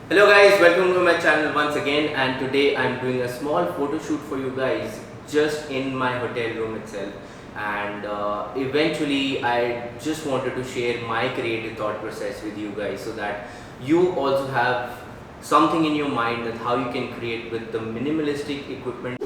Hello guys, welcome to my channel once again, and today I'm doing a small photo shoot for you guys just in my hotel room itself. And eventually I just wanted to share my creative thought process with you guys so that you also have something in your mind that how you can create with the minimalistic equipment.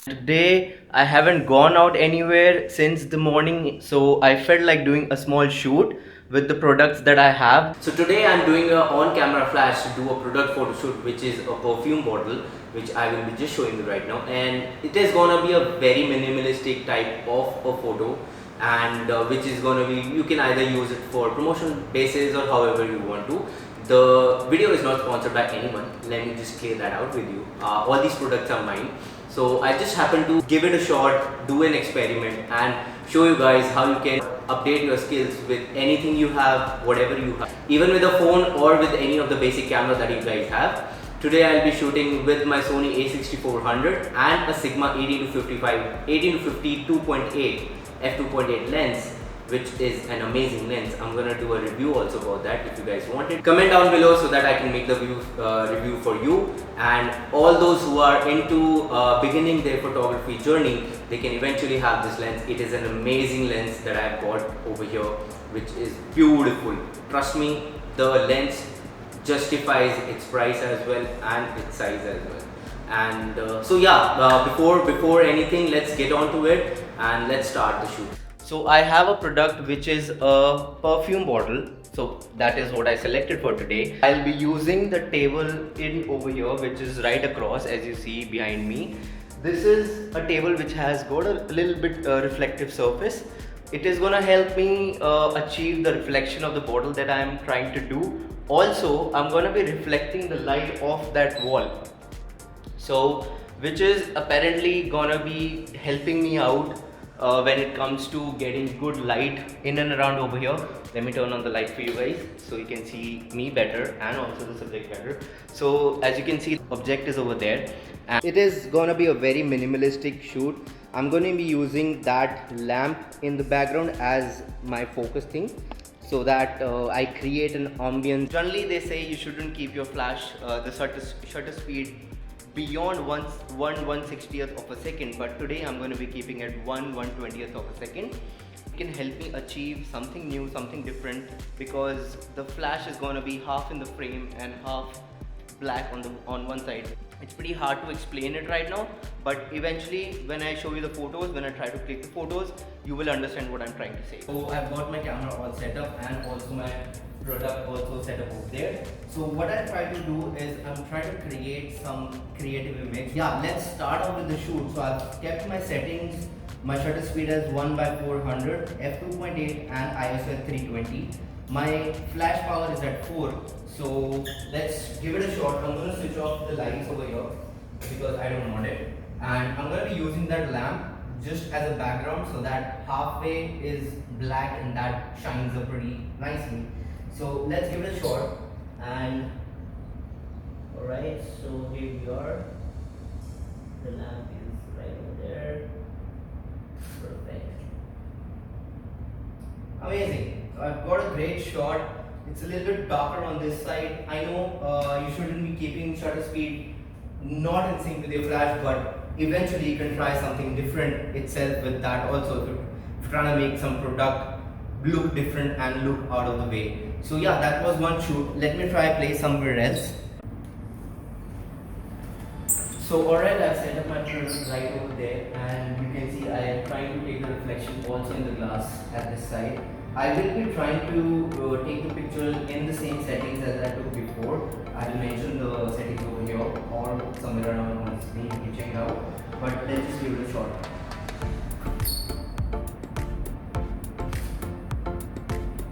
Today I haven't gone out anywhere since the morning, so I felt like doing a small shoot with the products that I have. So today I'm doing a on-camera flash to do a product photo shoot, which is a perfume bottle, which I will be just showing you right now. And it is gonna be a very minimalistic type of a photo, and which is gonna be, you can either use it for promotional basis or however you want to. The video is not sponsored by anyone. Let me just clear that out with you. All these products are mine. So I just happened to give it a shot, do an experiment, and show you guys how you can update your skills with anything you have, whatever you have, even with a phone or with any of the basic cameras that you guys have. Today I'll be shooting with my Sony a6400 and a Sigma 18-50 2.8 f2.8 lens, which is an amazing lens. I'm gonna do a review also about that if you guys want it. Comment down below so that I can make the review for you, and all those who are into beginning their photography journey, they can eventually have this lens. It is an amazing lens that I've got over here, which is beautiful. Trust me, the lens justifies its price as well and its size as well. And so yeah, before anything, let's get on to it and let's start the shoot. So I have a product which is a perfume bottle. So that is what I selected for today. I'll be using the table in over here, which is right across as you see behind me. This is a table which has got a little bit reflective surface. It is gonna help me achieve the reflection of the bottle that I am trying to do. Also, I'm gonna be reflecting the light off that wall. So, which is apparently gonna be helping me out when it comes to getting good light in and around over here. Let me turn on the light for you guys so you can see me better and also the subject better. So as you can see, the object is over there, and it is gonna be a very minimalistic shoot. I'm gonna be using that lamp in the background as my focus thing, so that I create an ambience. Generally they say you shouldn't keep your flash the shutter speed beyond 1/160th of a second, but today I'm going to be keeping it 1/120th of a second. It can help me achieve something new, something different, because the flash is going to be half in the frame and half black on one side. It's pretty hard to explain it right now, but eventually when I show you the photos, when I try to click the photos, you will understand what I'm trying to say. So I've got my camera all set up and also my product also set up over there. So what I try to do is I'm trying to create some creative image. Yeah, let's start off with the shoot. So I've kept my settings, my shutter speed as 1/400, f2.8 and ISO at 320. My flash power is at 4. So let's give it a shot. I'm going to switch off the lights over here because I don't want it, and I'm going to be using that lamp just as a background so that halfway is black and that shines up pretty nicely. So let's give it a shot. And alright, so here we are. The lamp is right over there. Perfect. Amazing. So I've got a great shot. It's a little bit darker on this side. I know you shouldn't be keeping shutter speed not in sync with your flash, but eventually you can try something different itself with that also if you're trying to make some product look different and look out of the way. So yeah, that was one shoot. Let me try play somewhere else. So alright, I've set up my product right over there, and you can see I am trying to take the reflection also in the glass at this side. I will be trying to take the picture in the same settings as I took before. I will mention the settings over here or somewhere around on the screen, you can check it out. But let's just give it a shot.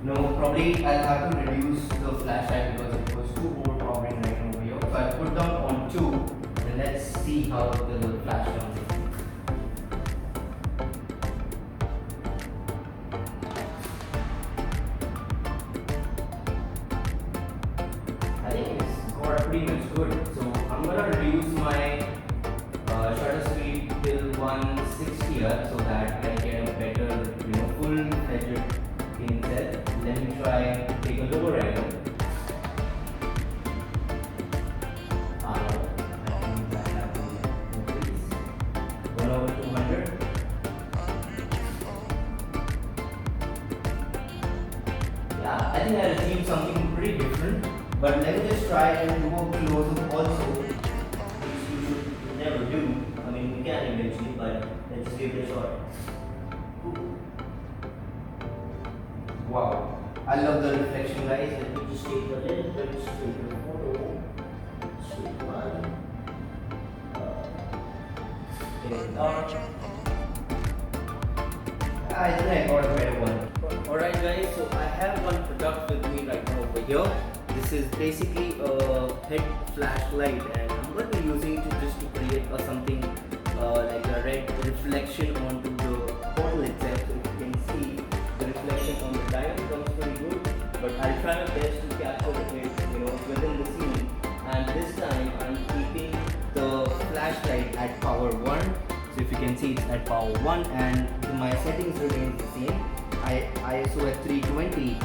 No, probably I'll have to reduce the flashlight because it was too overpowering right over here. So I put down on 2, and let's see how the flash comes. I think it's got pretty much good. So I'm gonna reduce my shutter speed till 160 so that I get a better, full-fledged in itself. Let me try to take a lower angle. think I achieved something pretty different. But let me just try and do a close-up also, which you should never do. I mean, you can eventually, but let's just give it a shot. Wow, I love the reflection, guys. Let me just take a little bit straighter photo. Straight line. Getting dark. I think I got a better one. Alright guys, so I have one product with me right now over here. This is basically a head flashlight, and I'm going to be using it to create something like a red reflection onto the bottle itself. So if you can see, the reflection on the diamond comes pretty good, but I'll try my best to capture it, within the scene. And this time I'm keeping the flashlight at power 1. So if you can see, it's at power 1, and my settings remain the same. ISO at 320,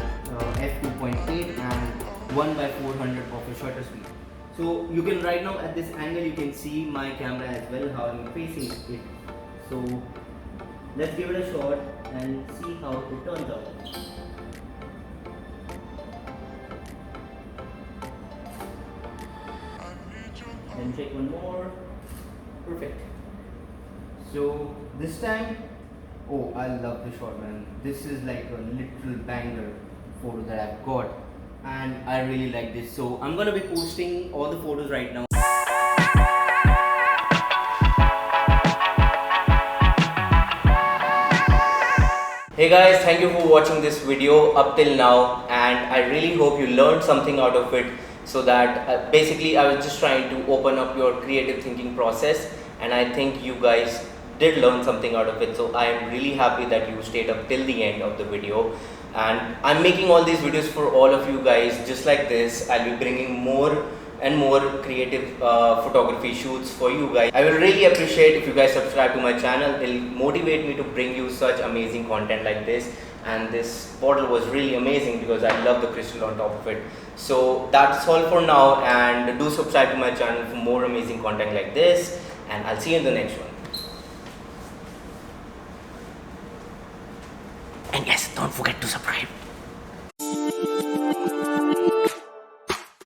f2.8, and 1/400 of the shutter speed. So you can right now at this angle you can see my camera as well, how I'm facing it. So let's give it a shot and see how it turns out. Then take one more. Perfect. So this time, oh, I love the shot, man. This is like a literal banger photo that I've got, and I really like this. So I'm gonna be posting all the photos right now. Hey guys, thank you for watching this video up till now, and I really hope you learned something out of it. So that basically I was just trying to open up your creative thinking process, and I think you guys did learn something out of it. So I am really happy that you stayed up till the end of the video, and I'm making all these videos for all of you guys just like this. I'll be bringing more and more creative photography shoots for you guys. I will really appreciate if you guys subscribe to my channel. It'll motivate me to bring you such amazing content like this. And this bottle was really amazing because I love the crystal on top of it. So that's all for now, and do subscribe to my channel for more amazing content like this, and I'll see you in the next one. And yes, don't forget to subscribe.